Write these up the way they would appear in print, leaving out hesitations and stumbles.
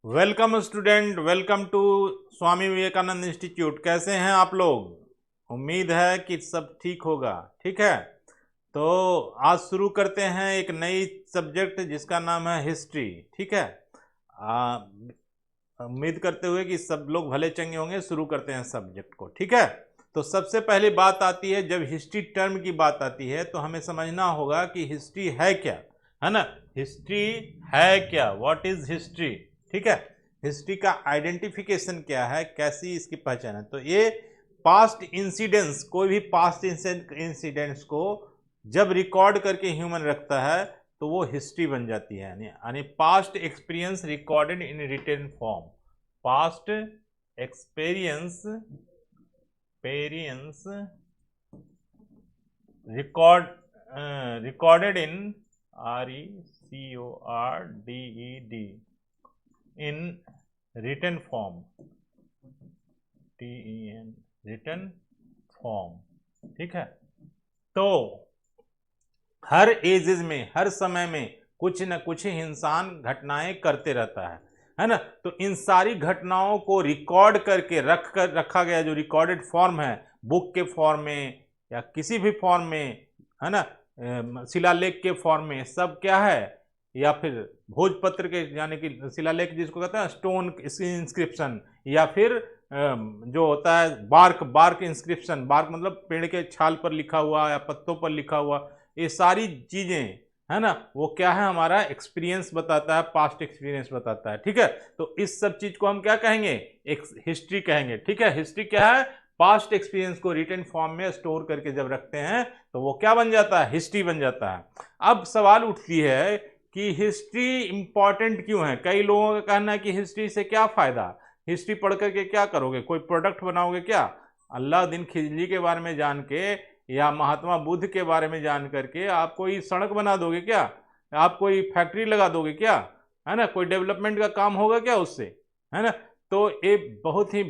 Welcome student, welcome to Swami Vivekananda institute. कैसे हैं आप लोग? उम्मीद है कि सब ठीक होगा। ठीक है, तो आज शुरू करते हैं एक नई सब्जेक्ट जिसका नाम है हिस्ट्री। ठीक है, आ, उम्मीद करते हुए कि सब लोग भले चंगे होंगे, शुरू करते हैं सब्जेक्ट को। ठीक है, तो सबसे पहली बात आती है, जब हिस्ट्री टर्म की बात आती है तो हमें समझना होगा कि हिस्ट्री है क्या, है ना। हिस्ट्री है क्या, व्हाट इज हिस्ट्री। ठीक है, हिस्ट्री का आइडेंटिफिकेशन क्या है, कैसी इसकी पहचान है। तो ये पास्ट इंसिडेंट्स, कोई भी पास्ट इंसिडेंट्स को जब रिकॉर्ड करके ह्यूमन रखता है तो वो हिस्ट्री बन जाती है। यानी past experience recorded in written form. Past experience experience recorded in RECORDED in written form, TEN written form. ठीक है, तो हर एजेस में, हर समय में कुछ न कुछ इंसान घटनाएं करते रहता है ना। तो इन सारी घटनाओं को रिकॉर्ड करके रखा गया, जो रिकॉर्डेड फॉर्म है, बुक के फॉर्म में या किसी भी फॉर्म में, है ना, शिलालेख के फॉर्म में, सब क्या है, या फिर भोजपत्र के, यानी कि शिलालेख जिसको कहते हैं स्टोन इंस्क्रिप्शन, या फिर जो होता है बार्क इंस्क्रिप्शन। बार्क मतलब पेड़ के छाल पर लिखा हुआ या पत्तों पर लिखा हुआ, ये सारी चीजें, है ना, वो क्या है, हमारा एक्सपीरियंस बताता है, पास्ट एक्सपीरियंस बताता है। ठीक है, तो इस सब चीज को हम क्या कहेंगे, एक हिस्ट्री कहेंगे। ठीक है, हिस्ट्री क्या है, पास्ट एक्सपीरियंस को रिटन फॉर्म में स्टोर करके जब रखते हैं तो वो क्या बन जाता है, हिस्ट्री बन जाता है। अब सवाल उठती है कि हिस्ट्री इंपॉर्टेंट क्यों है। कई लोगों का कहना है कि हिस्ट्री से क्या फायदा, हिस्ट्री पढ़ करके क्या करोगे, कोई प्रोडक्ट बनाओगे क्या? अल्लाह दिन खिलजी के बारे में जान के या महात्मा बुद्ध के बारे में जान करके आप कोई सड़क बना दोगे क्या? आप कोई फैक्ट्री लगा दोगे क्या? है ना, कोई डेवलपमेंट का काम होगा क्या उससे? है ना, तो ये बहुत ही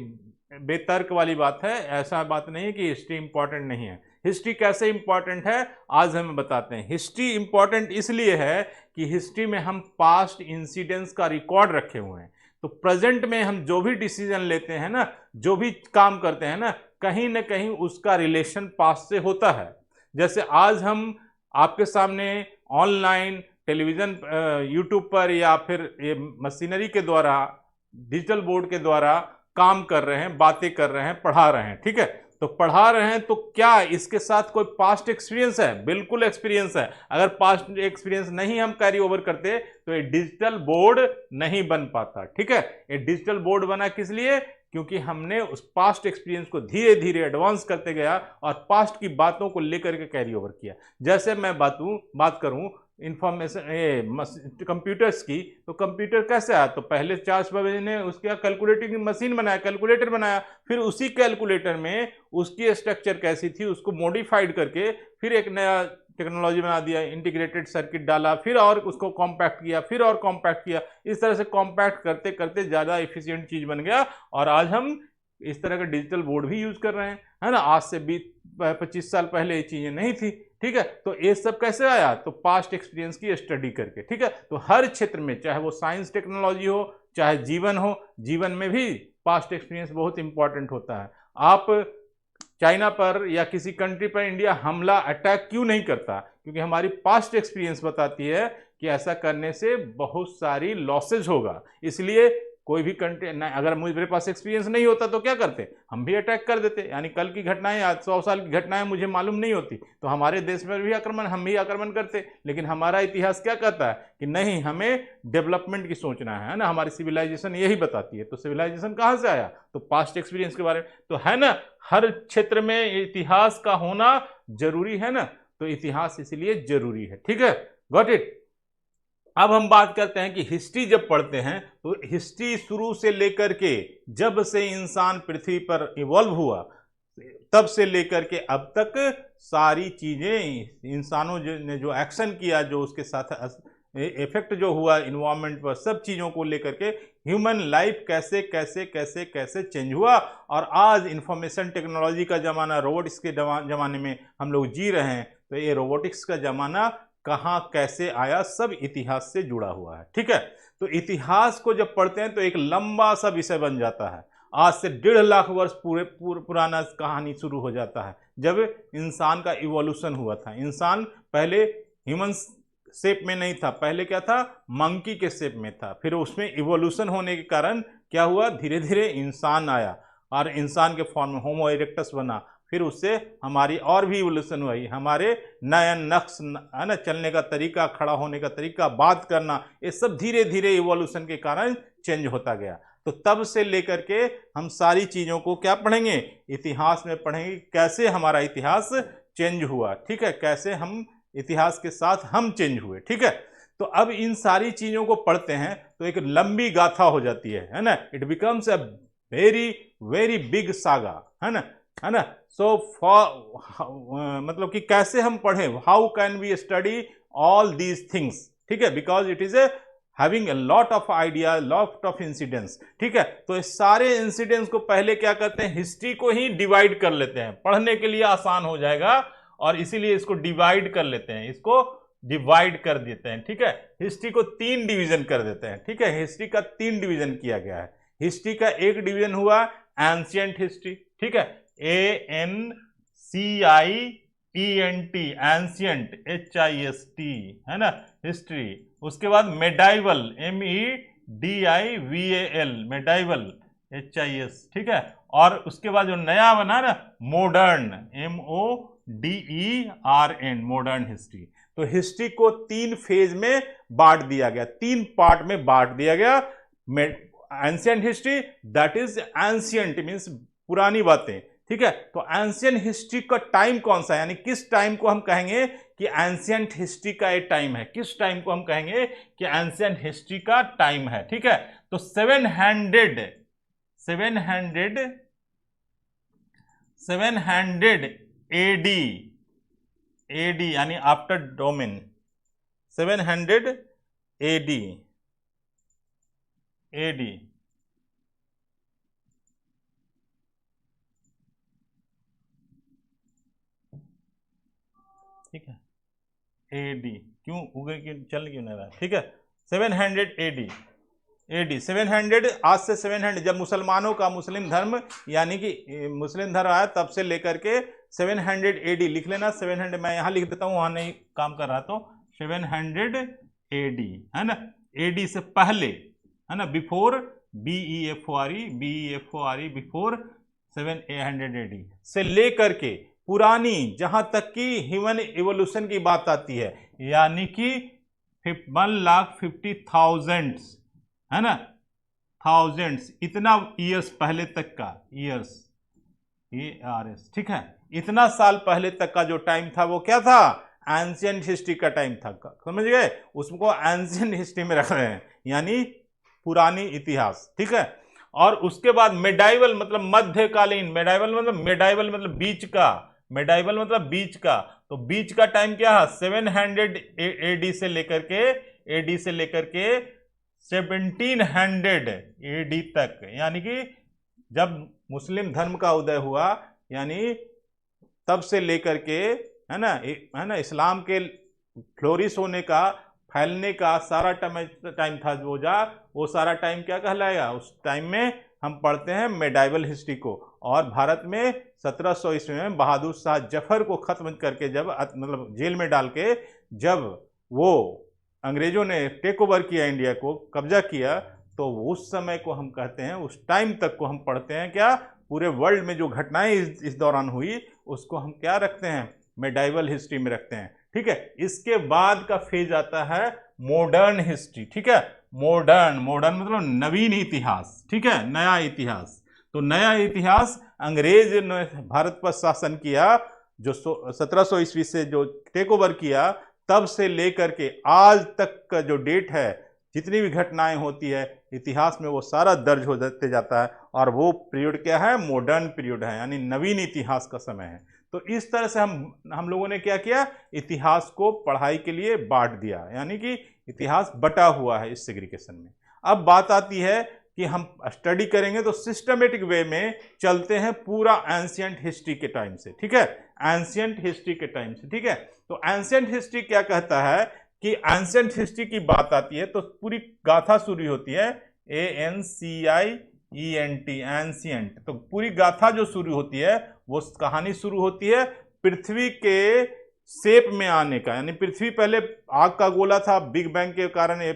बेतर्क वाली बात है। ऐसा बात नहीं है कि हिस्ट्री इंपॉर्टेंट नहीं है। हिस्ट्री कैसे इंपॉर्टेंट है आज हम बताते हैं। हिस्ट्री इंपॉर्टेंट इसलिए है कि हिस्ट्री में हम पास्ट इंसिडेंट्स का रिकॉर्ड रखे हुए हैं। तो प्रेजेंट में हम जो भी डिसीजन लेते हैं ना, जो भी काम करते हैं ना, कहीं ना कहीं उसका रिलेशन पास्ट से होता है। जैसे आज हम आपके सामने ऑनलाइन टेलीविजन, यूट्यूब पर, या फिर ये मशीनरी के द्वारा, डिजिटल बोर्ड के द्वारा काम कर रहे हैं, बातें कर रहे हैं, पढ़ा रहे हैं। ठीक है, तो पढ़ा रहे हैं तो क्या इसके साथ कोई पास्ट एक्सपीरियंस है? बिल्कुल एक्सपीरियंस है। अगर पास्ट एक्सपीरियंस नहीं हम कैरी ओवर करते तो ये डिजिटल बोर्ड नहीं बन पाता। ठीक है, ये डिजिटल बोर्ड बना किस लिए? क्योंकि हमने उस पास्ट एक्सपीरियंस को धीरे धीरे एडवांस करते गया और पास्ट की बातों को लेकर के कैरी ओवर किया। जैसे मैं बात करूं इंफॉर्मेशन कंप्यूटर्स की, तो कंप्यूटर कैसे आया? तो पहले चार्ल्स बेबेज ने उसका कैलकुलेटिंग मशीन बनाया, कैलकुलेटर बनाया, फिर उसी कैलकुलेटर में उसकी स्ट्रक्चर कैसी थी उसको मॉडिफाइड करके फिर एक नया टेक्नोलॉजी बना दिया, इंटीग्रेटेड सर्किट डाला, फिर और उसको कॉम्पैक्ट किया, फिर और कॉम्पैक्ट किया। इस तरह से कॉम्पैक्ट करते करते ज़्यादा एफिशिएंट चीज़ बन गया और आज हम इस तरह का डिजिटल बोर्ड भी यूज़ कर रहे हैं, है ना। आज से 20-25 साल पहले ये चीज़ें नहीं थी। ठीक है, तो ये सब कैसे आया? तो पास्ट एक्सपीरियंस की स्टडी करके। ठीक है, तो हर क्षेत्र में, चाहे वो साइंस टेक्नोलॉजी हो, चाहे जीवन हो, जीवन में भी पास्ट एक्सपीरियंस बहुत इंपॉर्टेंट होता है। आप चाइना पर या किसी कंट्री पर इंडिया हमला अटैक क्यों नहीं करता? क्योंकि हमारी पास्ट एक्सपीरियंस बताती है कि ऐसा करने से बहुत सारी लॉसेज होगा। इसलिए कोई भी कंट्री, अगर मेरे पास एक्सपीरियंस नहीं होता तो क्या करते, हम भी अटैक कर देते। यानी कल की घटनाएं, आज 100 साल की घटनाएं मुझे मालूम नहीं होती तो हमारे देश में भी आक्रमण, हम भी आक्रमण करते। लेकिन हमारा इतिहास क्या कहता है कि नहीं, हमें डेवलपमेंट की सोचना है ना। हमारी सिविलाइजेशन यही बताती है। तो सिविलाइजेशन कहाँ से आया? तो पास्ट एक्सपीरियंस के बारे में। तो है ना, हर क्षेत्र में इतिहास का होना जरूरी है ना, तो इतिहास इसलिए जरूरी है। ठीक है, गॉट इट। अब हम बात करते हैं कि हिस्ट्री जब पढ़ते हैं तो हिस्ट्री शुरू से लेकर के, जब से इंसान पृथ्वी पर इवॉल्व हुआ तब से लेकर के अब तक सारी चीजें, इंसानों ने जो एक्शन किया, जो उसके साथ इफेक्ट जो हुआ इन्वायरमेंट पर, सब चीजों को लेकर के ह्यूमन लाइफ कैसे कैसे कैसे कैसे चेंज हुआ। और आज इंफॉर्मेशन टेक्नोलॉजी का जमाना, रोबोटिक्स के जमाने में हम लोग जी रहे हैं। तो ये रोबोटिक्स का जमाना कहाँ कैसे आया, सब इतिहास से जुड़ा हुआ है। ठीक है, तो इतिहास को जब पढ़ते हैं तो एक लंबा सा विषय बन जाता है। आज से 1.5 लाख वर्ष पुराना कहानी शुरू हो जाता है, जब इंसान का इवोल्यूशन हुआ था। इंसान पहले ह्यूमन शेप में नहीं था, पहले क्या था, मंकी के शेप में था। फिर उसमें इवोल्यूशन होने के कारण क्या हुआ, धीरे धीरे इंसान आया और इंसान के फॉर्म में होमो इरेक्टस बना। फिर उससे हमारी और भी इवोल्यूशन हुई, हमारे नयन नक्श है ना, चलने का तरीका, खड़ा होने का तरीका, बात करना, ये सब धीरे धीरे इवोल्यूशन के कारण चेंज होता गया। तो तब से लेकर के हम सारी चीज़ों को क्या पढ़ेंगे, इतिहास में पढ़ेंगे, कैसे हमारा इतिहास चेंज हुआ, ठीक है, कैसे हम इतिहास के साथ हम चेंज हुए, ठीक है। तो अब इन सारी चीज़ों को पढ़ते हैं तो एक लंबी गाथा हो जाती है ना, it becomes a very very big saga, है ना। सो मतलब कि कैसे हम पढ़ें, how can we study all these things, ठीक है, because it is a having a lot of idea, lot of incidents, ठीक है। तो इस सारे इंसिडेंट्स को पहले क्या करते हैं, हिस्ट्री को ही डिवाइड कर लेते हैं, पढ़ने के लिए आसान हो जाएगा, और इसीलिए इसको डिवाइड कर लेते हैं, इसको डिवाइड कर देते हैं, ठीक है। हिस्ट्री को 3 डिवीजन कर देते हैं, ठीक है, हिस्ट्री का 3 डिवीजन किया गया है। हिस्ट्री का एक डिवीजन हुआ एंशिएंट हिस्ट्री, ठीक है, ANCIENT, एंशिएंट, HIST, है ना, हिस्ट्री। उसके बाद मेडाइवल, MEDIVAL, मेडाइवल, HIS, ठीक है। और उसके बाद जो नया बना ना, मॉडर्न, MODERN, मॉडर्न हिस्ट्री। तो हिस्ट्री को 3 फेज में बांट दिया गया, 3 पार्ट में बांट दिया गया। Ancient history, that is ancient means पुरानी बातें, ठीक है। तो एंशिएंट हिस्ट्री का टाइम कौन सा है, यानी किस टाइम को हम कहेंगे कि एंशिएंट हिस्ट्री का एक टाइम है, किस टाइम को हम कहेंगे कि एंशिएंट हिस्ट्री का टाइम है, ठीक है। तो 700 AD यानी आफ्टर डोमेन, 700 AD, ठीक है, AD क्यों उगे, क्यों चल क्यों नहीं रहा, ठीक है। 700 AD 700, आज से 700 जब मुसलमानों का मुस्लिम धर्म यानी कि मुस्लिम धर्म आया तब से लेकर के 700 AD लिख लेना। 700 मैं यहाँ लिख देता हूँ, वहाँ नहीं काम कर रहा, तो 700 AD, है ना, AD से पहले, है ना, बिफोर, BEFORE, बिफोर 700 AD से लेकर के पुरानी जहां तक कि ह्यूमन इवोल्यूशन की बात आती है, यानी कि 1,50,000, है ना, थाउजेंड्स, इतना ईयर्स पहले तक का, ईयर्स, ARS, ठीक है, इतना साल पहले तक का जो टाइम था वो क्या था, एंशिएंट हिस्ट्री का टाइम था, समझ गए, उसको एंशिएंट हिस्ट्री में रख रहे हैं, यानी पुरानी इतिहास, ठीक है। और उसके बाद मेडाइवल मतलब मध्यकालीन, मेडाइवल मतलब बीच का, मेडाइवल मतलब बीच का, तो बीच का टाइम क्या है, 700 AD से लेकर के 1700 AD तक, यानी कि जब मुस्लिम धर्म का उदय हुआ, यानी तब से लेकर के, है ना, इस्लाम के फ्लोरिश होने का, फैलने का सारा टाइम था वो सारा टाइम क्या कहलाएगा, उस टाइम में हम पढ़ते हैं मेडाइवल हिस्ट्री को। और भारत में 1700 ईस्वी में बहादुर शाह जफर को खत्म करके, जब मतलब जेल में डाल के जब वो अंग्रेजों ने टेक ओवर किया, इंडिया को कब्जा किया, तो उस समय को हम कहते हैं, उस टाइम तक को हम पढ़ते हैं क्या, पूरे वर्ल्ड में जो घटनाएं इस दौरान हुई उसको हम क्या रखते हैं, मेडाइवल हिस्ट्री में रखते हैं, ठीक है। इसके बाद का फेज आता है मॉडर्न हिस्ट्री, ठीक है। मॉडर्न मतलब नवीन इतिहास, ठीक है, नया इतिहास। तो नया इतिहास, अंग्रेज ने भारत पर शासन किया, जो 1700 ईस्वी से जो टेक ओवर किया, तब से लेकर के आज तक का जो डेट है, जितनी भी घटनाएं होती है इतिहास में, वो सारा दर्ज हो जाता है। और वो पीरियड क्या है, मॉडर्न पीरियड है, यानी नवीन इतिहास का समय है। तो इस तरह से हम लोगों ने क्या किया, इतिहास को पढ़ाई के लिए बांट दिया, यानी कि इतिहास बटा हुआ है इस सेग्रीगेशन में। अब बात आती है कि हम स्टडी करेंगे तो सिस्टमेटिक वे में चलते हैं पूरा एंशिएंट हिस्ट्री के टाइम से, ठीक है, एंशिएंट हिस्ट्री के टाइम से, ठीक है। तो एंशिएंट हिस्ट्री क्या कहता है कि एंशिएंट हिस्ट्री की बात आती है तो पूरी गाथा शुरू होती है ANCIENT, एंशिएंट। तो पूरी गाथा जो शुरू होती है वो कहानी शुरू होती है पृथ्वी के शेप में आने का, यानी पृथ्वी पहले आग का गोला था, बिग बैंग के कारण ये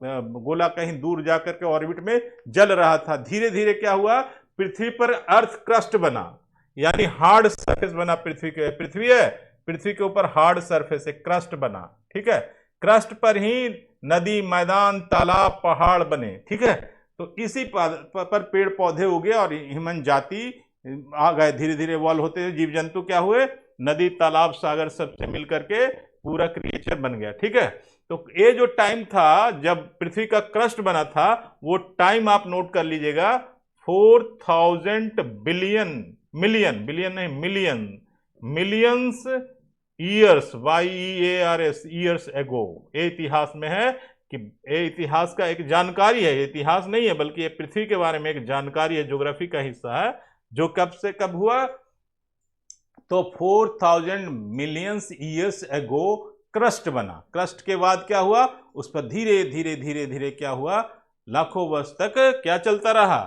गोला कहीं दूर जाकर के ऑर्बिट में जल रहा था। धीरे धीरे क्या हुआ, पृथ्वी पर अर्थ क्रस्ट बना, यानी हार्ड सरफेस बना। पृथ्वी है, पृथ्वी के ऊपर हार्ड सरफेस है, क्रस्ट बना। ठीक है, क्रस्ट पर ही नदी, मैदान, तालाब, पहाड़ बने। ठीक है, तो इसी पर पेड़ पौधे उगे और ह्यूमन जाति आ गए। धीरे धीरे इवॉल्व होते हुए जीव जंतु क्या हुए, नदी, तालाब, सागर सबसे मिलकर के पूरा क्रिएचर बन गया। ठीक है, तो ये जो टाइम था जब पृथ्वी का क्रस्ट बना था, वो टाइम आप नोट कर लीजिएगा, 4000 बिलियन नहीं, millions years, YEARS, years ago. ये इतिहास में है कि ये इतिहास का एक जानकारी है, ये इतिहास नहीं है बल्कि ये पृथ्वी के बारे में एक जानकारी है, ज्योग्राफी का हिस्सा है, जो कब से कब हुआ। तो 4000 मिलियंस ईयर्स एगो क्रस्ट बना। क्रस्ट के बाद क्या हुआ, उस पर धीरे धीरे धीरे धीरे क्या हुआ, लाखों वर्ष तक क्या चलता रहा,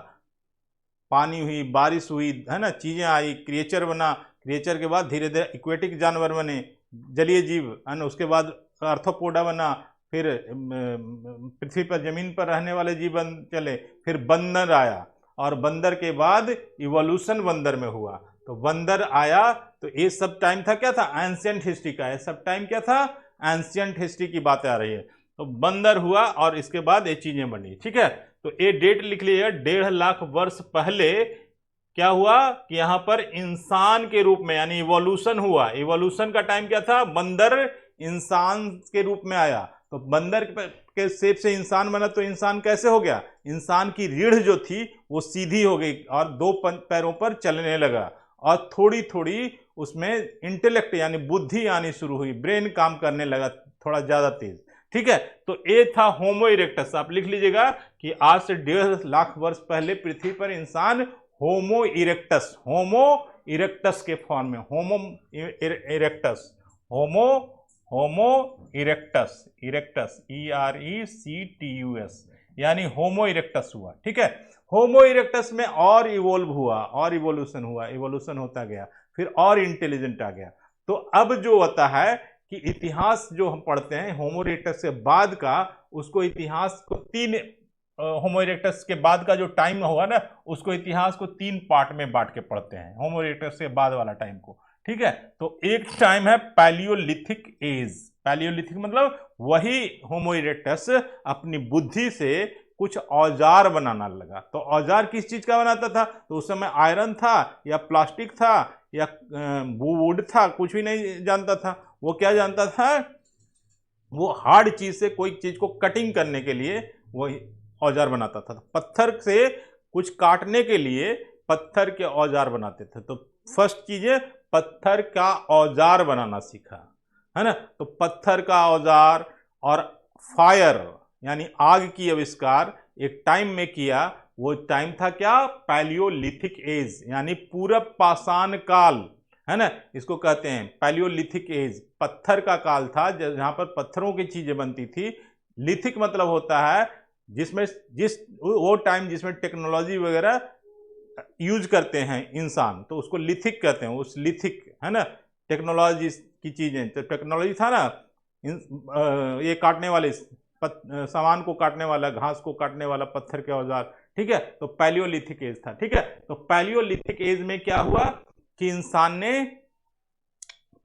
पानी हुई, बारिश हुई, है ना, चीजें आई, क्रिएचर बना। क्रिएचर के बाद धीरे धीरे इक्वेटिक जानवर बने, जलीय जीव, है ना, उसके बाद आर्थ्रोपोडा बना, फिर पृथ्वी पर जमीन पर रहने वाले जीव बन चले, फिर बंदर आया, और बंदर के बाद इवोल्यूशन बंदर में हुआ। तो बंदर आया, तो ये सब टाइम था क्या था, एंशिएंट हिस्ट्री का। ये सब टाइम क्या था, एंशिएंट हिस्ट्री की बातें आ रही है। तो बंदर हुआ और इसके बाद ये चीजें बनी। ठीक है, तो ये डेट लिख लीजिए, 1.5 लाख वर्ष पहले क्या हुआ कि यहां पर इंसान के रूप में, यानी इवोल्यूशन हुआ। इवोल्यूशन का टाइम क्या था, बंदर इंसान के रूप में आया। तो बंदर के शेप से इंसान बना, तो इंसान कैसे हो गया, इंसान की रीढ़ जो थी वो सीधी हो गई और 2 पैरों पर चलने लगा, और थोड़ी थोड़ी उसमें इंटेलेक्ट यानी बुद्धि आनी शुरू हुई, ब्रेन काम करने लगा थोड़ा ज्यादा तेज। ठीक है, तो ये था होमो इरेक्टस। आप लिख लीजिएगा कि आज से 1.5 लाख वर्ष पहले पृथ्वी पर इंसान होमो इरेक्टस के फॉर्म में, होमो इरेक्टस, होमो इरेक्टस, ERECTUS, यानी होमो इरेक्टस हुआ। ठीक है, होमो इरेक्टस में और इवोल्व हुआ, और इवोल्यूशन हुआ, इवोल्यूशन होता गया, फिर और इंटेलिजेंट आ गया। तो अब जो होता है कि इतिहास जो हम पढ़ते हैं होमो इरेक्टस के बाद का, उसको इतिहास को 3 होमो इरेक्टस के बाद का जो टाइम हुआ ना, उसको इतिहास को 3 पार्ट में बांट के पढ़ते हैं, होमो इरेक्टस के बाद वाला टाइम को। ठीक है, तो एक टाइम है पैलियोलिथिक एज। पैलियोलिथिक मतलब वही होमो इरेक्टस अपनी बुद्धि से कुछ औजार बनाना लगा। तो औजार किस चीज का बनाता था, तो उस समय आयरन था या प्लास्टिक था या वुड था, कुछ भी नहीं जानता था। वो क्या जानता था, वो हार्ड चीज से कोई चीज को कटिंग करने के लिए वो औजार बनाता था। पत्थर से कुछ काटने के लिए पत्थर के औजार बनाते थे। तो फर्स्ट चीज है पत्थर का औजार बनाना सीखा, है ना। तो पत्थर का औजार और फायर यानी आग की आविष्कार एक टाइम में किया। वो टाइम था क्या, पैलियोलिथिक एज, यानी पूरब पाषाण काल, है ना, इसको कहते हैं पैलियोलिथिक एज। पत्थर का काल था जहां पर पत्थरों की चीजें बनती थी। लिथिक मतलब होता है जिसमें वो टाइम जिसमें टेक्नोलॉजी वगैरह यूज करते हैं इंसान, तो उसको लिथिक कहते हैं। उस लिथिक, है ना, टेक्नोलॉजी की चीजें, तो टेक्नोलॉजी था ना, ये काटने वाले सामान को काटने वाला, घास को काटने वाला पत्थर के औजार। ठीक है, तो पैलियोलिथिक एज था। ठीक है, तो पैलियोलिथिक एज में क्या हुआ कि इंसान ने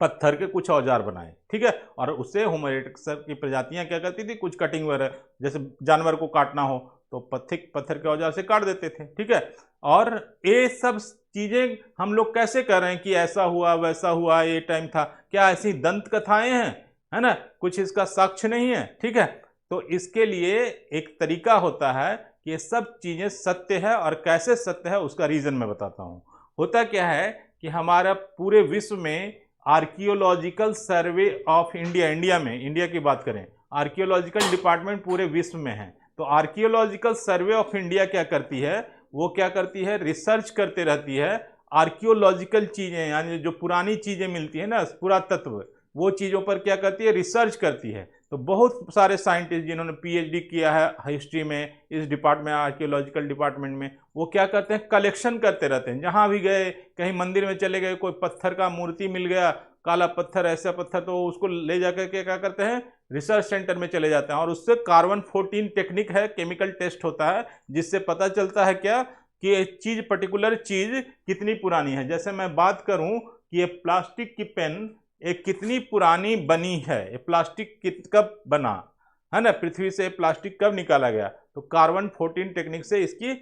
पत्थर के कुछ औजार बनाए। ठीक है, और उससे होमो इरेक्टस की प्रजातियां क्या करती थी, कुछ कटिंग वगैरह, जैसे जानवर को काटना हो तो पत्थर के औजार से काट देते थे। ठीक है, और ये सब चीजें हम लोग कैसे कर रहे हैं कि ऐसा हुआ वैसा हुआ, ये टाइम था, क्या ऐसी दंत कथाएं हैं, है ना, कुछ इसका साक्ष्य नहीं है। ठीक है, तो इसके लिए एक तरीका होता है कि ये सब चीजें सत्य है, और कैसे सत्य है उसका रीजन मैं बताता हूं। होता क्या है कि हमारा पूरे विश्व में archaeological survey of India, India में, इंडिया की बात करें, आर्कियोलॉजिकल डिपार्टमेंट पूरे विश्व में है। तो आर्कियोलॉजिकल सर्वे ऑफ इंडिया क्या करती है, वो क्या करती है, रिसर्च करते रहती है आर्कियोलॉजिकल चीजें, यानी जो पुरानी चीजें मिलती है ना, पुरातत्व, वो चीजों पर क्या करती है, रिसर्च करती है। तो बहुत सारे साइंटिस्ट जिन्होंने पीएचडी किया है हिस्ट्री में, इस डिपार्टमेंट आर्कियोलॉजिकल डिपार्टमेंट में, वो क्या करते हैं, कलेक्शन करते रहते हैं। जहाँ भी गए, कहीं मंदिर में चले गए, कोई पत्थर का मूर्ति मिल गया, काला पत्थर, ऐसा पत्थर, तो उसको ले जाकर के क्या करते हैं, रिसर्च सेंटर में चले जाते हैं और उससे कार्बन 14 टेक्निक है, केमिकल टेस्ट होता है, जिससे पता चलता है क्या कि ये चीज, पर्टिकुलर चीज कितनी पुरानी है। जैसे मैं बात करूं कि ये प्लास्टिक की पेन एक कितनी पुरानी बनी है, ये प्लास्टिक कब बना है ना, पृथ्वी से प्लास्टिक कब निकाला गया, तो कार्बन 14 टेक्निक से इसकी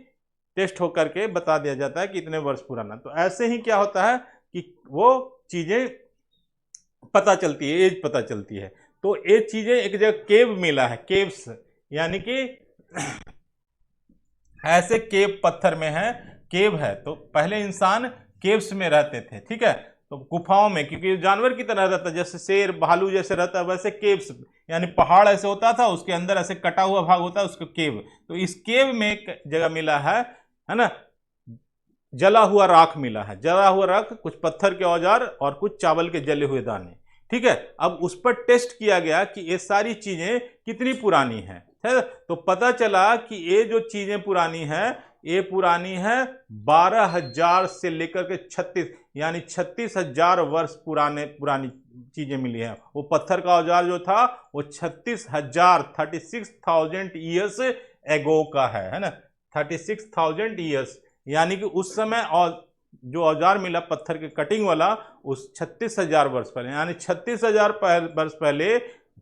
टेस्ट होकर के बता दिया जाता है कि इतने वर्ष पुराना। तो ऐसे ही क्या होता है कि वो चीजें पता चलती है, एज पता चलती है। तो ये चीजें एक जगह केव मिला है, केव्स, यानी कि ऐसे केव पत्थर में है, केव है। तो पहले इंसान केव्स में रहते थे, ठीक है, तो गुफाओं में, क्योंकि जानवर की तरह रहता, जैसे शेर भालू जैसे रहता है, वैसे केव्स, यानी पहाड़ ऐसे होता था, उसके अंदर ऐसे कटा हुआ भाग होता है, उसको केव। तो इस केव में एक जगह मिला है ना, जला हुआ राख मिला है, जला हुआ राख, कुछ पत्थर के औजार और कुछ चावल के जले हुए दाने, ठीक है। अब उस पर टेस्ट किया गया कि ये सारी चीजें कितनी पुरानी है, तो पता चला कि ये जो चीजें पुरानी है, ये पुरानी है 12,000 से लेकर के 36, यानी 36,000 वर्ष पुरानी चीजें मिली है। वो पत्थर का औजार जो था वो 36,000 ईयर्स एगो का है ना, 36,000 ईयर्स, यानी कि उस समय और जो औजार मिला पत्थर के कटिंग वाला, उस 36,000 वर्ष पहले, यानी 36,000 वर्ष पहले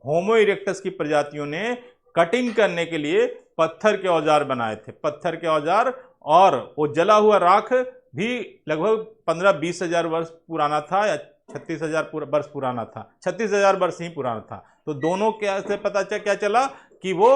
होमो इरेक्टस की प्रजातियों ने कटिंग करने के लिए पत्थर के औजार बनाए थे, पत्थर के औजार। और वो जला हुआ राख भी लगभग 15-20 हजार वर्ष पुराना था, या 36,000 वर्ष पुराना था, 36,000 वर्ष ही पुराना था। तो दोनों क्या से पता क्या चला कि वो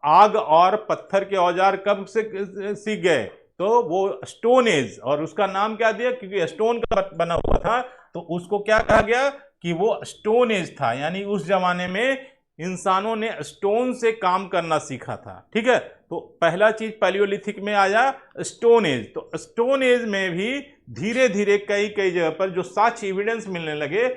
आग और पत्थर के औजार कब से सीख गए, तो वो स्टोन एज, और उसका नाम क्या दिया, क्योंकि स्टोन का बना हुआ था, तो उसको क्या कहा गया कि वो स्टोन एज था, यानी उस जमाने में इंसानों ने स्टोन से काम करना सीखा था, ठीक है। तो पहला चीज पैलियोलिथिक में आया स्टोन एज। तो स्टोन एज में भी धीरे धीरे कई जगह पर जो साक्ष्य एविडेंस मिलने लगे,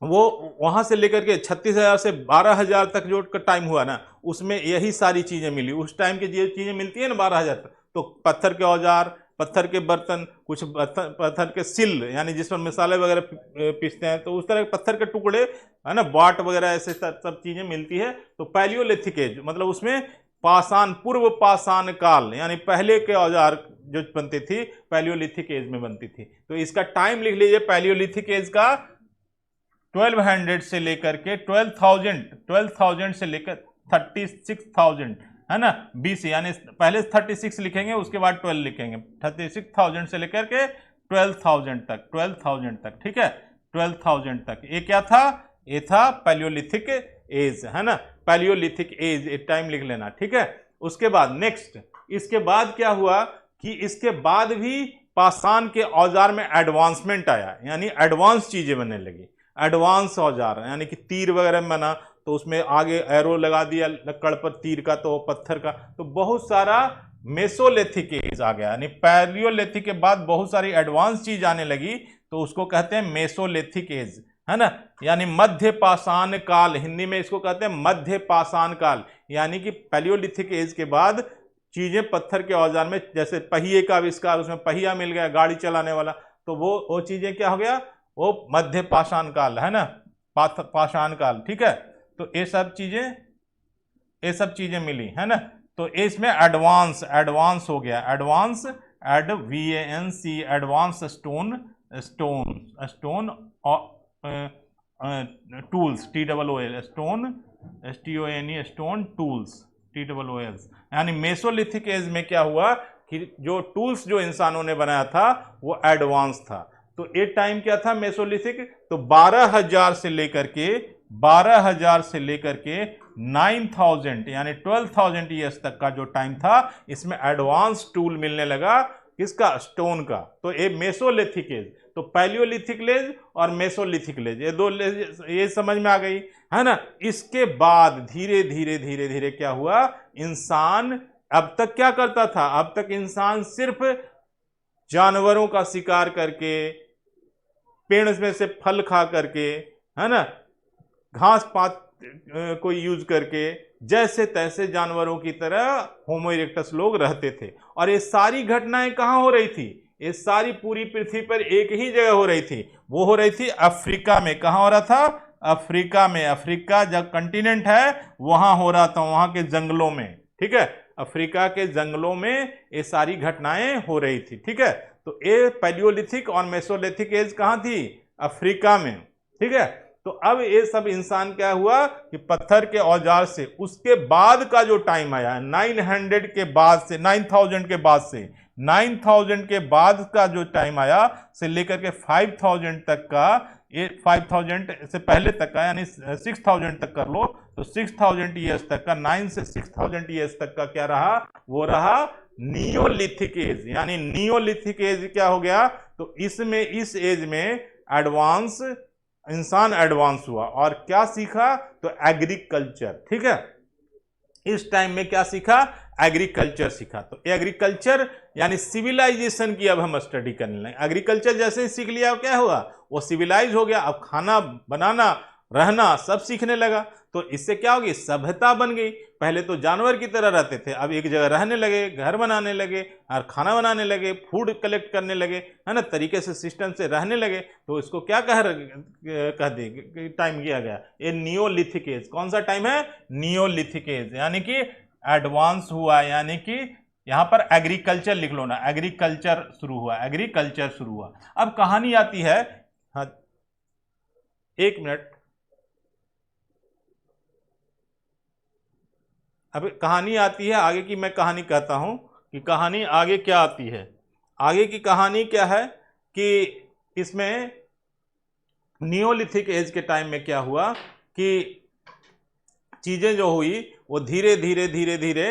वो वहां से लेकर के 36,000 से 12,000 तक जो टाइम हुआ ना, उसमें यही सारी चीजें मिली। उस टाइम की जो चीजें मिलती है ना 12,000 तक, तो पत्थर के औजार, पत्थर के बर्तन, कुछ पत्थर के सिल, यानी जिस पर मसाले वगैरह पीसते हैं, तो उस तरह के पत्थर के टुकड़े है ना, बाट वगैरह, ऐसे सब चीजें मिलती है। तो पैलियोलिथिक एज मतलब उसमें पाषाण, पूर्व पाषाण काल, यानी पहले के औजार जो बनती थी पैलियोलिथिक एज में बनती थी। तो इसका टाइम लिख लीजिए, पैलियोलिथिक एज का 1200 से लेकर के 12,000 से लेकर 36,000 है ना, BC, यानी पहले 36 लिखेंगे, उसके बाद 12 लिखेंगे, 36,000 से लेकर के 12,000 तक, ठीक है, 12,000 तक। ये क्या था, ये था पैलियोलिथिक एज, है ना, पैलियोलिथिक एज, एक टाइम लिख लेना, ठीक है। उसके बाद नेक्स्ट, इसके बाद क्या हुआ कि इसके बाद भी पाषाण के औजार में एडवांसमेंट आया, यानी एडवांस चीजें बनने लगी, एडवांस औजार, यानी कि तीर वगैरह बना, तो उसमें आगे एरो लगा दिया लकड़ पर तीर का, तो पत्थर का, तो बहुत सारा मेसोलिथिक एज आ गया, यानी पैलियोलिथिक के बाद बहुत सारी एडवांस चीज आने लगी, तो उसको कहते हैं मेसोलिथिक एज, है ना, यानी मध्य पाषाण काल, हिंदी में इसको कहते हैं मध्य पाषाण काल। यानी कि पैलियोलिथिक एज के बाद चीजें पत्थर के औजार में, जैसे पहिए का आविष्कार, उसमें पहिया मिल गया गाड़ी चलाने वाला, तो वो चीजें क्या हो गया, वो मध्य पाषाण काल, है ना, पाषाण काल, ठीक है। तो ये सब चीजें मिली, है ना। तो इसमें एडवांस हो गया, advance, VANC, advance stone tools, TOOL, stone, STONE, stone tools, TOOLs। यानी मेसोलिथिक एज में क्या हुआ कि जो टूल्स जो इंसानों ने बनाया था वो एडवांस था। तो ये टाइम क्या था मेसोलिथिक, तो 12,000 से लेकर के 9,000 यानी 12,000 ईयर्स तक का जो टाइम था, इसमें एडवांस टूल मिलने लगा, किसका, स्टोन का। तो ये मेसोलिथिक एज, तो पैलियोलिथिक एज और मेसोलिथिक एज, ये दो ये समझ में आ गई, है ना। इसके बाद धीरे धीरे क्या हुआ, इंसान अब तक क्या करता था, अब तक इंसान सिर्फ जानवरों का शिकार करके, पेड़ में से फल खा करके, है ना, घास पात को यूज करके जैसे तैसे जानवरों की तरह होमो इरेक्टस लोग रहते थे। और ये सारी घटनाएं कहाँ हो रही थी? ये सारी पूरी पृथ्वी पर एक ही जगह हो रही थी, वो हो रही थी अफ्रीका में। कहाँ हो रहा था? अफ्रीका में। अफ्रीका जब कंटिनेंट है वहां हो रहा था, वहां के जंगलों में। ठीक है, अफ्रीका के जंगलों में ये सारी घटनाएं हो रही थी। ठीक है, तो ये पैलियोलिथिक और मेसोलिथिक एज कहाँ थी? अफ्रीका में। ठीक है, तो अब ये सब इंसान क्या हुआ कि पत्थर के औजार से, उसके बाद का जो टाइम आया 900 के बाद से, 9000 के बाद से, 9000 के बाद का जो टाइम आया से लेकर के 5000 तक का, ये 5000 से पहले तक का यानी 6000 तक कर लो, तो 6000 ईयर्स तक का, 9 से 6000 ईयर्स तक का क्या रहा? वो रहा नियोलिथिक एज। यानी नियोलिथिक एज क्या हो गया? तो इसमें, इस एज में एडवांस, इंसान एडवांस हुआ और क्या सीखा? तो एग्रीकल्चर। ठीक है, इस टाइम में क्या सीखा? एग्रीकल्चर सीखा। तो एग्रीकल्चर यानी सिविलाइजेशन की अब हम स्टडी करने लगे। एग्रीकल्चर जैसे ही सीख लिया क्या हुआ? वो सिविलाइज हो गया। अब खाना बनाना, रहना सब सीखने लगा। तो इससे क्या होगी? सभ्यता बन गई। पहले तो जानवर की तरह रहते थे, अब एक जगह रहने लगे, घर बनाने लगे और खाना बनाने लगे, फूड कलेक्ट करने लगे, है ना, तरीके से सिस्टम से रहने लगे। तो इसको क्या कह दे टाइम किया गया? ये नियोलिथिक एज। कौन सा टाइम है? नियोलिथिक एज, यानी कि एडवांस हुआ। यानी कि यहां पर एग्रीकल्चर लिख लो ना, एग्रीकल्चर शुरू हुआ, एग्रीकल्चर शुरू हुआ। अब कहानी आती है, हाँ एक मिनट, अब कहानी आती है आगे की। मैं कहानी कहता हूं कि कहानी आगे क्या आती है। आगे की कहानी क्या है कि इसमें नियोलिथिक एज के टाइम में क्या हुआ कि चीजें जो हुई वो धीरे धीरे धीरे धीरे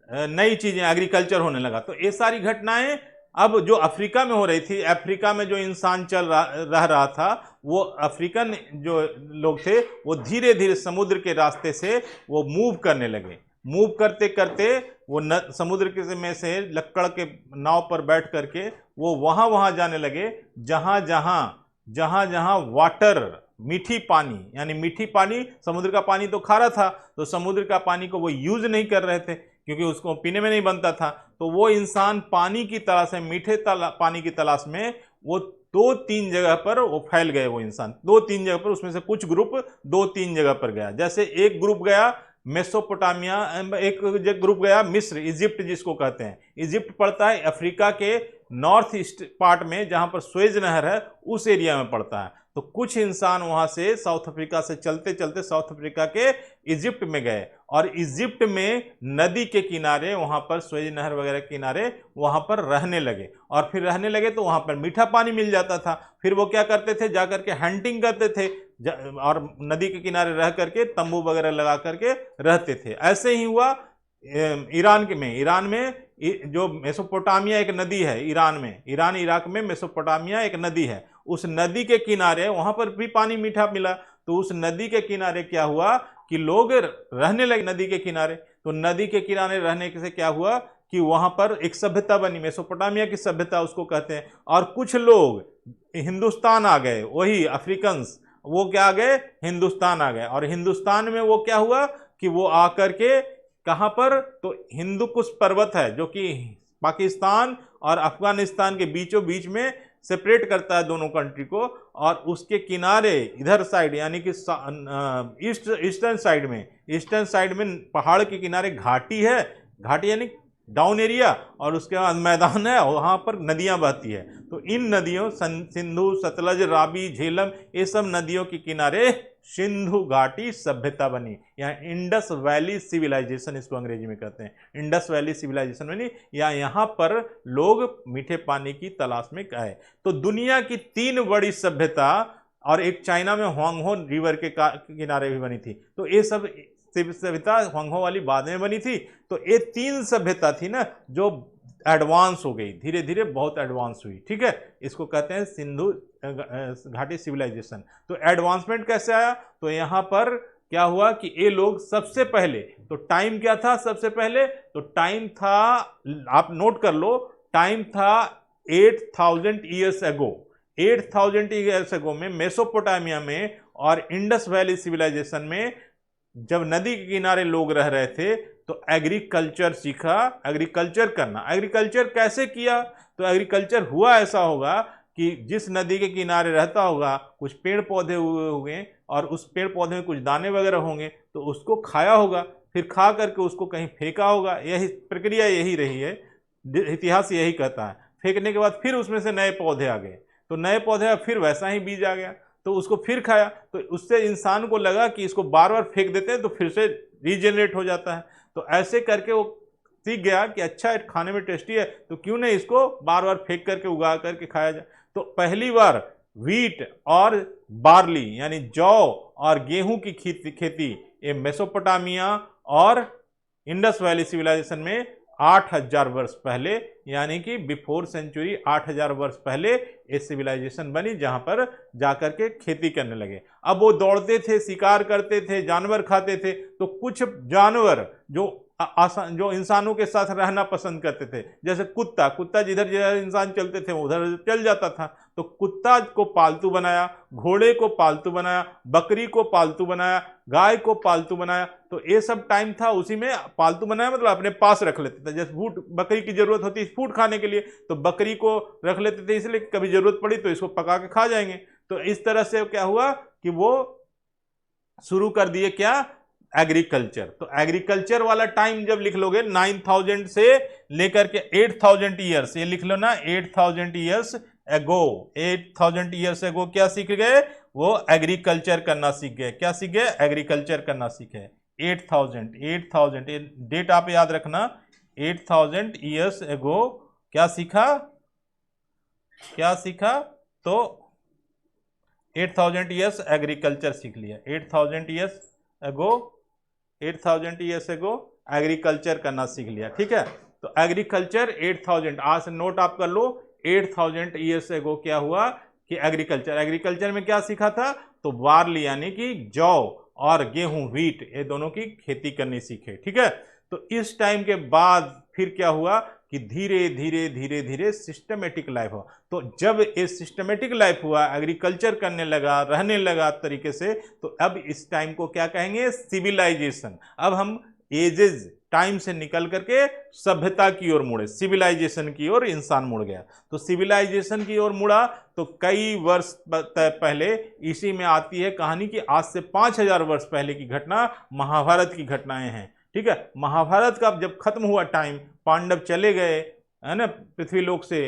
नई चीजें, एग्रीकल्चर होने लगा। तो ये सारी घटनाएं अब जो अफ्रीका में हो रही थी, अफ्रीका में जो इंसान रह रहा था, वो अफ्रीकन जो लोग थे वो धीरे धीरे समुद्र के रास्ते से वो मूव करने लगे। मूव करते करते वो समुद्र के में से लक्कड़ के नाव पर बैठ करके वो वहां वहां जाने लगे जहां जहां वाटर, मीठी पानी, यानी मीठी पानी, समुद्र का पानी तो खारा था, तो समुद्र का पानी को वो यूज नहीं कर रहे थे क्योंकि उसको पीने में नहीं बनता था। तो वो इंसान पानी की तलाश में, मीठे पानी की तलाश में वो 2-3 जगह पर वो फैल गए। वो इंसान 2-3 जगह पर, उसमें से कुछ ग्रुप 2-3 जगह पर गया। जैसे एक ग्रुप गया मेसोपोटामिया, एक ग्रुप गया मिस्र, इजिप्ट जिसको कहते हैं। इजिप्ट पड़ता है अफ्रीका के नॉर्थ ईस्ट पार्ट में, जहां पर स्वेज नहर है, उस एरिया में पड़ता है। तो कुछ इंसान वहां से साउथ अफ्रीका से चलते चलते साउथ अफ्रीका के इजिप्ट में गए और इजिप्ट में नदी के किनारे, वहां पर स्वेज नहर वगैरह के किनारे वहां पर रहने लगे। और फिर रहने लगे तो वहां पर मीठा पानी मिल जाता था। फिर वो क्या करते थे? जाकर के हंटिंग करते थे और नदी के किनारे रह करके तंबू वगैरह लगा करके रहते थे। ऐसे ही हुआ ईरान में जो मेसोपोटामिया एक नदी है, ईरान में, ईरान इराक में मेसोपोटामिया एक नदी है। उस नदी के किनारे वहां पर भी पानी मीठा मिला। तो उस नदी के किनारे क्या हुआ कि लोग रहने लगे नदी के किनारे। तो नदी के किनारे रहने से क्या हुआ कि वहां पर एक सभ्यता बनी, मेसोपोटामिया की सभ्यता उसको कहते हैं। और कुछ लोग हिंदुस्तान आ गए, वही अफ्रीकन्स, वो क्या आ गए? हिंदुस्तान आ गए। और हिंदुस्तान में वो क्या हुआ कि वो आकर के कहां पर? तो हिंदू कुश पर्वत है जो कि पाकिस्तान और अफगानिस्तान के बीचों बीच में सेपरेट करता है दोनों कंट्री को। और उसके किनारे इधर साइड, यानी कि ईस्टर्न साइड में पहाड़ के किनारे घाटी है, घाटी यानी डाउन एरिया, और उसके बाद मैदान है, वहां पर नदियां बहती है। तो इन नदियों, सिंधु, सतलज, रावी, झेलम, ये सब नदियों के किनारे सिंधु घाटी सभ्यता बनी। यहाँ इंडस वैली सिविलाइजेशन इसको अंग्रेजी में कहते हैं, इंडस वैली सिविलाइजेशन बनी। या यहाँ पर लोग मीठे पानी की तलाश में आए। तो दुनिया की 3 बड़ी सभ्यता, और एक चाइना में हुआंगहो रिवर के किनारे भी बनी थी। तो ये सब सभ्यता हुआंगहो वाली बाद में बनी थी। तो ये 3 सभ्यता थी ना जो एडवांस हो गई, धीरे धीरे बहुत एडवांस हुई। ठीक है, इसको कहते हैं सिंधु घाटी सिविलाइजेशन। तो एडवांसमेंट कैसे आया? तो यहां पर क्या हुआ कि ये लोग सबसे पहले, तो टाइम क्या था सबसे पहले? तो टाइम था, आप नोट कर लो, टाइम था 8000 ईयर्स एगो। 8000 ईयर्स एगो में मेसोपोटामिया में और इंडस वैली सिविलाइजेशन में जब नदी के किनारे लोग रह रहे थे तो एग्रीकल्चर सीखा, एग्रीकल्चर करना। एग्रीकल्चर कैसे किया? तो एग्रीकल्चर हुआ ऐसा होगा कि जिस नदी के किनारे रहता होगा कुछ पेड़ पौधे हुए होंगे और उस पेड़ पौधे में कुछ दाने वगैरह होंगे तो उसको खाया होगा, फिर खा करके उसको कहीं फेंका होगा। यही प्रक्रिया यही रही है, इतिहास यही कहता है। फेंकने के बाद फिर उसमें से नए पौधे आ गए, तो नए पौधे फिर वैसा ही बीज आ गया तो उसको फिर खाया, तो उससे इंसान को लगा कि इसको बार बार फेंक देते हैं तो फिर से रीजनरेट हो जाता है। तो ऐसे करके वो सीख गया कि अच्छा खाने में टेस्टी है तो क्यों नहीं इसको बार बार फेंक करके उगा करके खाया जाए। तो पहली बार व्हीट और बार्ली यानी जौ और गेहूं की खेती ये मेसोपोटामिया और इंडस वैली सिविलाइजेशन में 8000 वर्ष पहले यानी कि बिफोर सेंचुरी 8000 वर्ष पहले ये सिविलाइजेशन बनी, जहां पर जाकर के खेती करने लगे। अब वो दौड़ते थे, शिकार करते थे, जानवर खाते थे, तो कुछ जानवर जो इंसानों के साथ रहना पसंद करते थे, जैसे कुत्ता जिधर जिधर इंसान चलते थे उधर चल जाता था, तो कुत्ता को पालतू बनाया, घोड़े को पालतू बनाया, बकरी को पालतू बनाया, गाय को पालतू बनाया। तो ये सब टाइम था उसी में पालतू बनाया, मतलब अपने पास रख लेते थे। जैसे फूड, बकरी की जरूरत होती है फूड खाने के लिए तो बकरी को रख लेते थे, इसलिए कभी जरूरत पड़ी तो इसको पका के खा जाएंगे। तो इस तरह से क्या हुआ कि वो शुरू कर दिए क्या, एग्रीकल्चर। तो एग्रीकल्चर वाला टाइम जब लिख लोगे 9000 से लेकर के 8000 ईयर्स, ये लिख लो ना, 8000 ईयर्स एगो, 8000 ईयर्स एगो क्या सीख गए, वो एग्रीकल्चर करना सीख गए। क्या सीख गए? एग्रीकल्चर करना सीखे। 8000 ये डेट आप याद रखना। 8000 ईयर्स एगो क्या सीखा, क्या सीखा? तो 8000 ईयर्स एग्रीकल्चर सीख लिया। 8000 years ago, 8000 years ago agriculture करना सीख लिया। ठीक है, तो एग्रीकल्चर 8000, आज से नोट आप कर लो। 8000 ईयर्स एगो क्या हुआ कि एग्रीकल्चर में क्या सीखा था? तो बार्ली यानी कि जौ और गेहूं, व्हीट, ये दोनों की खेती करनी सीखे। ठीक है, तो इस टाइम के बाद फिर क्या हुआ कि धीरे धीरे धीरे धीरे सिस्टमेटिक लाइफ हुआ। तो जब ये सिस्टमेटिक लाइफ हुआ, एग्रीकल्चर करने लगा, रहने लगा तरीके से, तो अब इस टाइम को क्या कहेंगे? सिविलाइजेशन। अब हम एजेस टाइम से निकल करके सभ्यता की ओर मुड़े, सिविलाइजेशन की ओर इंसान मुड़ गया। तो सिविलाइजेशन की ओर मुड़ा तो कई वर्ष पहले इसी में आती है कहानी कि आज से 5000 वर्ष पहले की घटना, महाभारत की घटनाएं हैं। ठीक है, महाभारत का जब खत्म हुआ टाइम, पांडव चले गए, है ना, पृथ्वीलोक से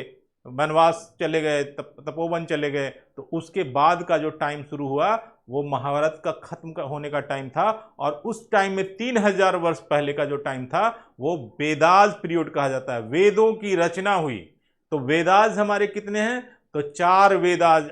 वनवास चले गए, तपोवन चले गए, तो उसके बाद का जो टाइम शुरू हुआ वो महाभारत का खत्म होने का टाइम था। और उस टाइम में 3000 वर्ष पहले का जो टाइम था वो वेदास पीरियड कहा जाता है। वेदों की रचना हुई। तो वेदास हमारे कितने हैं? तो 4 वेदास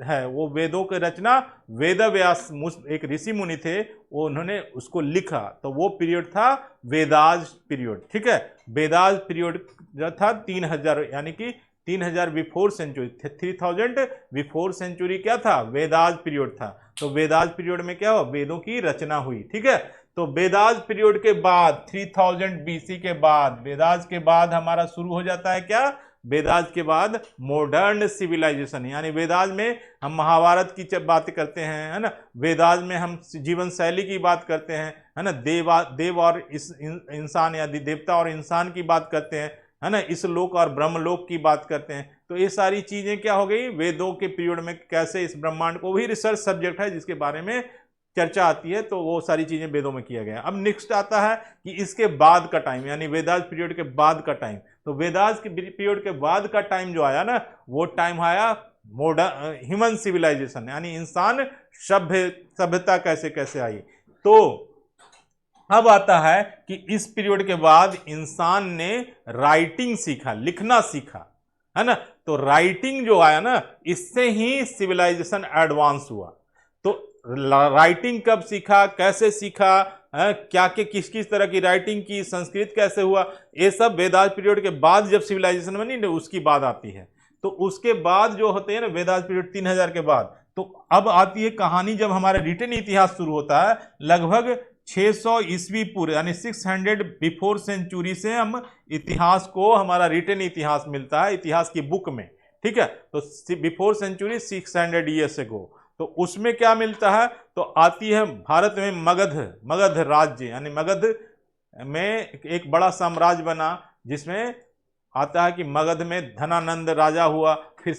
है। वो वेदों की रचना वेद व्यास एक ऋषि मुनि थे, वो उन्होंने उसको लिखा, तो वो पीरियड था वेदास पीरियड। ठीक है, वेदास पीरियड जो था 3000 यानी कि 3000 बिफोर सेंचुरी, 3000 बिफोर सेंचुरी क्या था? वेदास पीरियड था। तो वेदास पीरियड में क्या हुआ? वेदों की रचना हुई। ठीक है, तो वेदास पीरियड के बाद 3000 बीसी के बाद, वेदास के बाद हमारा शुरू हो जाता है क्या? वेदास के बाद मॉडर्न सिविलाइजेशन। यानी वेदास में हम महाभारत की बात करते हैं, है ना, वेदास में हम जीवन शैली की बात करते हैं, है ना, देव और इंसान या देवता और इंसान की बात करते हैं, है ना, इस लोक और ब्रह्मलोक की बात करते हैं। तो ये सारी चीजें क्या हो गई? वेदों के पीरियड में कैसे इस ब्रह्मांड को, भी रिसर्च सब्जेक्ट है जिसके बारे में चर्चा आती है, तो वो सारी चीजें वेदों में किया गया। अब नेक्स्ट आता है कि इसके बाद का टाइम, यानी वेदास पीरियड के बाद का टाइम। तो वेदास के पीरियड के बाद का टाइम जो आया ना, वो टाइम आया मॉडर्न ह्यूमन सिविलाइजेशन, यानी इंसान सभ्यता कैसे कैसे आई। तो अब आता है कि इस पीरियड के बाद इंसान ने राइटिंग सीखा, लिखना सीखा, है ना। तो राइटिंग जो आया ना, इससे ही सिविलाइजेशन एडवांस हुआ। तो राइटिंग कब सीखा, कैसे सीखा, क्या के किस तरह की राइटिंग की, संस्कृत कैसे हुआ, ये सब वेदास पीरियड के बाद जब सिविलाइजेशन बनी ना, उसकी बात आती है। तो उसके बाद जो होते हैं ना, वेदास पीरियड 3000 के बाद, तो अब आती है कहानी जब हमारा रिटन इतिहास शुरू होता है, लगभग 600 ईस्वी पूर्व यानी 600 बिफोर सेंचुरी से हम इतिहास को, हमारा रिटन इतिहास मिलता है इतिहास की बुक में। ठीक है, तो बिफोर सेंचुरी 600 ईयर्स एगो। तो उसमें क्या मिलता है, तो आती है भारत में मगध राज्य, यानी मगध में एक बड़ा साम्राज्य बना, जिसमें आता है कि मगध में धनानंद राजा हुआ। फिर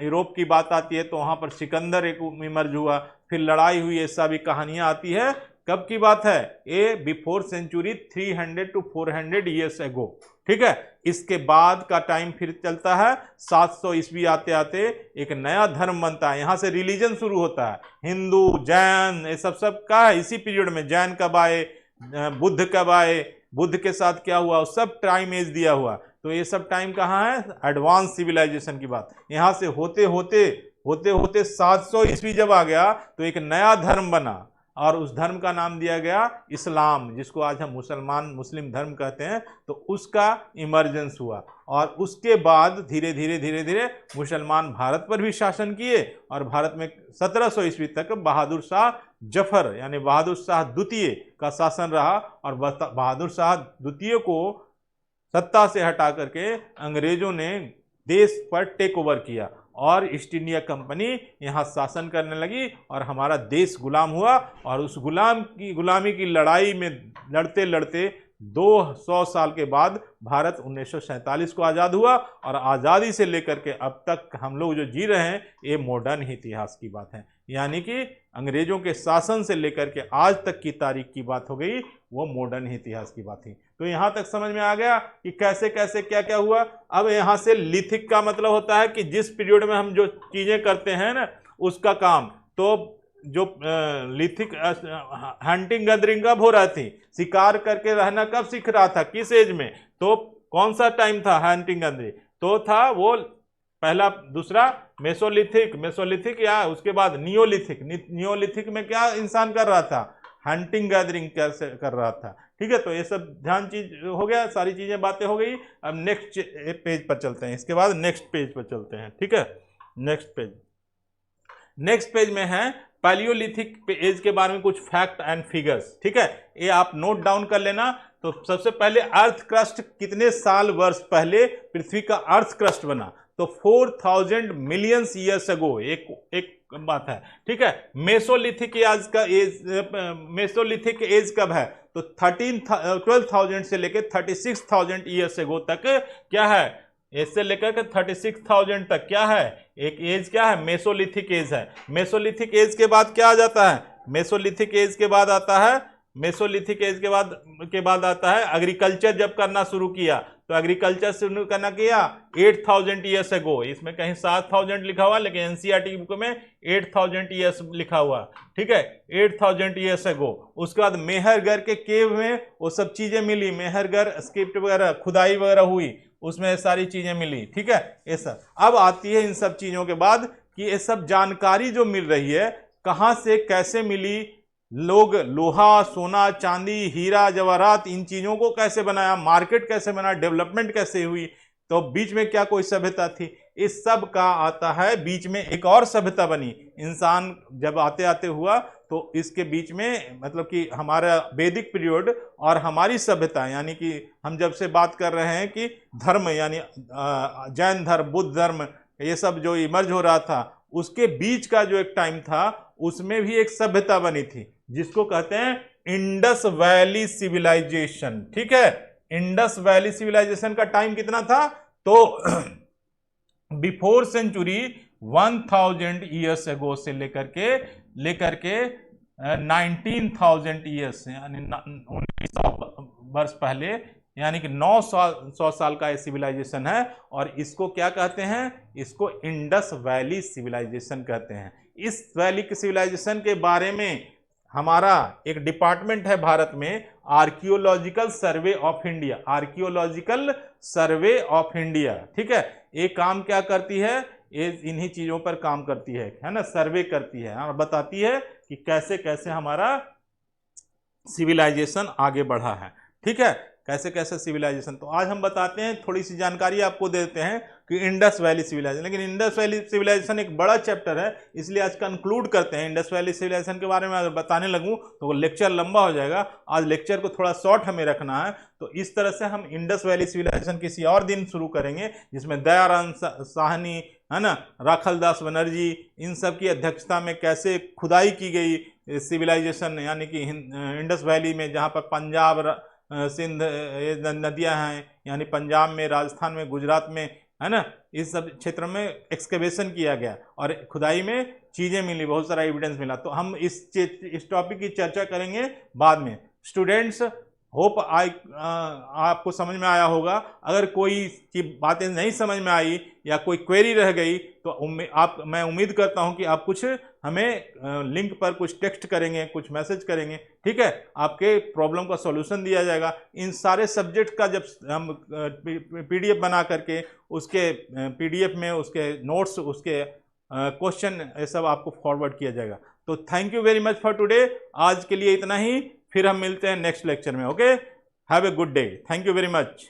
यूरोप की बात आती है तो वहां पर सिकंदर एक इमर्ज हुआ, फिर लड़ाई हुई, ऐसा भी कहानियां आती है। कब की बात है, ये before century 300 to 400 years ago. ठीक है, इसके बाद का टाइम फिर चलता है 700 ईस्वी आते आते एक नया धर्म बनता है, यहां से रिलीजन शुरू होता है, हिंदू जैन ये सब का है। इसी पीरियड में जैन कब आए, बुद्ध कब आए, बुद्ध के साथ क्या हुआ, सब टाइम एज दिया हुआ। तो ये सब टाइम कहाँ है, एडवांस सिविलाइजेशन की बात। यहां से होते होते 700 ईस्वी जब आ गया तो एक नया धर्म बना, और उस धर्म का नाम दिया गया इस्लाम, जिसको आज हम मुस्लिम धर्म कहते हैं। तो उसका इमर्जेंस हुआ, और उसके बाद धीरे धीरे मुसलमान भारत पर भी शासन किए, और भारत में 1700 ईस्वी तक बहादुर शाह जफर यानी बहादुर शाह द्वितीय का शासन रहा, और बहादुर शाह द्वितीय को सत्ता से हटा करके अंग्रेजों ने देश पर टेक ओवर किया, और ईस्ट इंडिया कंपनी यहाँ शासन करने लगी, और हमारा देश गुलाम हुआ। और उस गुलामी की लड़ाई में लड़ते लड़ते 200 साल के बाद भारत 1947 को आज़ाद हुआ, और आज़ादी से लेकर के अब तक हम लोग जो जी रहे हैं ये मॉडर्न इतिहास की बात है। यानी कि अंग्रेजों के शासन से लेकर के आज तक की तारीख की बात हो गई, वो मॉडर्न इतिहास की बात थी। तो यहाँ तक समझ में आ गया कि कैसे कैसे क्या क्या हुआ। अब यहाँ से लिथिक का मतलब होता है कि जिस पीरियड में हम जो चीज़ें करते हैं ना उसका काम। तो जो लिथिक हंटिंग गैदरिंग कब हो रहा थी, शिकार करके रहना कब सीख रहा था, किस एज में, तो कौन सा टाइम था हंटिंग गैदरिंग, तो था वो पहला, दूसरा मेसोलिथिक या उसके बाद नियोलिथिक में क्या इंसान कर रहा था, हंटिंग गैदरिंग कैसे कर रहा था। ठीक है, तो ये सब ध्यान चीज हो गया, सारी चीजें बातें हो गई। अब नेक्स्ट पेज पर चलते हैं, इसके बाद नेक्स्ट पेज पर चलते हैं। ठीक है, नेक्स्ट पेज में है पैलियोलिथिक एज के बारे में कुछ फैक्ट एंड फिगर्स। ठीक है, ये आप नोट डाउन कर लेना। तो सबसे पहले अर्थ क्रस्ट कितने साल वर्ष पहले पृथ्वी का अर्थ क्रस्ट बना, तो 4000 मिलियन ईयर्स अगो, एक बात है। ठीक है, मेसोलिथिक एज कब है, तो 12,000 से लेकर 36,000 ईयर्स अगो तक क्या है, इससे लेकर के 36,000 तक क्या है, एक एज क्या है, मेसोलिथिक एज है। मेसोलिथिक एज के बाद क्या आ जाता है, मेसोलिथिक एज के बाद आता है एग्रीकल्चर जब करना शुरू किया, तो एग्रीकल्चर शुरू करना किया 8,000 ईयर्स अगो। इसमें कहीं 7,000 लिखा हुआ, लेकिन एनसीईआरटी बुक में 8,000 ईयर्स लिखा हुआ। ठीक है, 8,000 ईयर्स अगो। उसके बाद मेहरगढ़ के केव में वो सब चीजें मिली, मेहरगढ़ स्क्रिप्ट वगैरह खुदाई वगैरह हुई, उसमें सारी चीजें मिली। ठीक है, ये सब अब आती है इन सब चीजों के बाद कि ये सब जानकारी जो मिल रही है कहां से कैसे मिली, लोग लोहा सोना चांदी हीरा जवाहरात इन चीजों को कैसे बनाया, मार्केट कैसे बना, डेवलपमेंट कैसे हुई, तो बीच में क्या कोई सभ्यता थी, इस सब का आता है। बीच में एक और सभ्यता बनी, इंसान जब आते आते हुआ, तो इसके बीच में मतलब कि हमारा वैदिक पीरियड और हमारी सभ्यता, यानी कि हम जब से बात कर रहे हैं कि धर्म यानी जैन धर्म बुद्ध धर्म ये सब जो इमर्ज हो रहा था, उसके बीच का जो एक टाइम था उसमें भी एक सभ्यता बनी थी जिसको कहते हैं इंडस वैली सिविलाइजेशन। ठीक है, इंडस वैली सिविलाइजेशन का टाइम कितना था, तो बिफोर सेंचुरी 1000 ईयर्स अगो से लेकर के 19,000 ईयर्स यानी 1900 वर्ष पहले, यानी कि 900 साल का सिविलाइजेशन है। और इसको क्या कहते हैं, इसको इंडस वैली सिविलाइजेशन कहते हैं। इस वैली के सिविलाइजेशन के बारे में हमारा एक डिपार्टमेंट है भारत में, archaeological survey of India, archaeological survey of India. ठीक है, ये काम क्या करती है, ये इन्हीं चीजों पर काम करती है ना, सर्वे करती है और बताती है कि कैसे कैसे हमारा सिविलाइजेशन आगे बढ़ा है। ठीक है, कैसे कैसे सिविलाइजेशन, तो आज हम बताते हैं, थोड़ी सी जानकारी आपको देते हैं कि इंडस वैली सिविलाइजेशन। लेकिन इंडस वैली सिविलाइजेशन एक बड़ा चैप्टर है, इसलिए आज कंक्लूड करते हैं। इंडस वैली सिविलाइजेशन के बारे में अगर बताने लगूं तो लेक्चर लंबा हो जाएगा, आज लेक्चर को थोड़ा शॉर्ट हमें रखना है। तो इस तरह से हम इंडस वैली सिविलाइजेशन किसी और दिन शुरू करेंगे, जिसमें दयाराम साहनी है ना, राखलदास बनर्जी, इन सब की अध्यक्षता में कैसे खुदाई की गई सिविलाइजेशन, यानी कि इंडस वैली में, जहाँ पर पंजाब सिंध ये नदियाँ हैं, यानी पंजाब में, राजस्थान में, गुजरात में, है ना, इस सब क्षेत्र में एक्सकेवेशन किया गया और खुदाई में चीज़ें मिली, बहुत सारा एविडेंस मिला। तो हम इस टॉपिक की चर्चा करेंगे बाद में। स्टूडेंट्स, होप आपको समझ में आया होगा। अगर कोई की बातें नहीं समझ में आई या कोई क्वेरी रह गई तो मैं उम्मीद करता हूं कि आप कुछ हमें लिंक पर कुछ टेक्स्ट करेंगे, कुछ मैसेज करेंगे, ठीक है, आपके प्रॉब्लम का सॉल्यूशन दिया जाएगा। इन सारे सब्जेक्ट का जब हम पीडीएफ बना करके उसके पीडीएफ में उसके नोट्स, उसके क्वेश्चन, ये सब आपको फॉरवर्ड किया जाएगा। तो thank you very much for today. आज के लिए इतना ही, फिर हम मिलते हैं नेक्स्ट लेक्चर में। Okay, have a good day, thank you very much.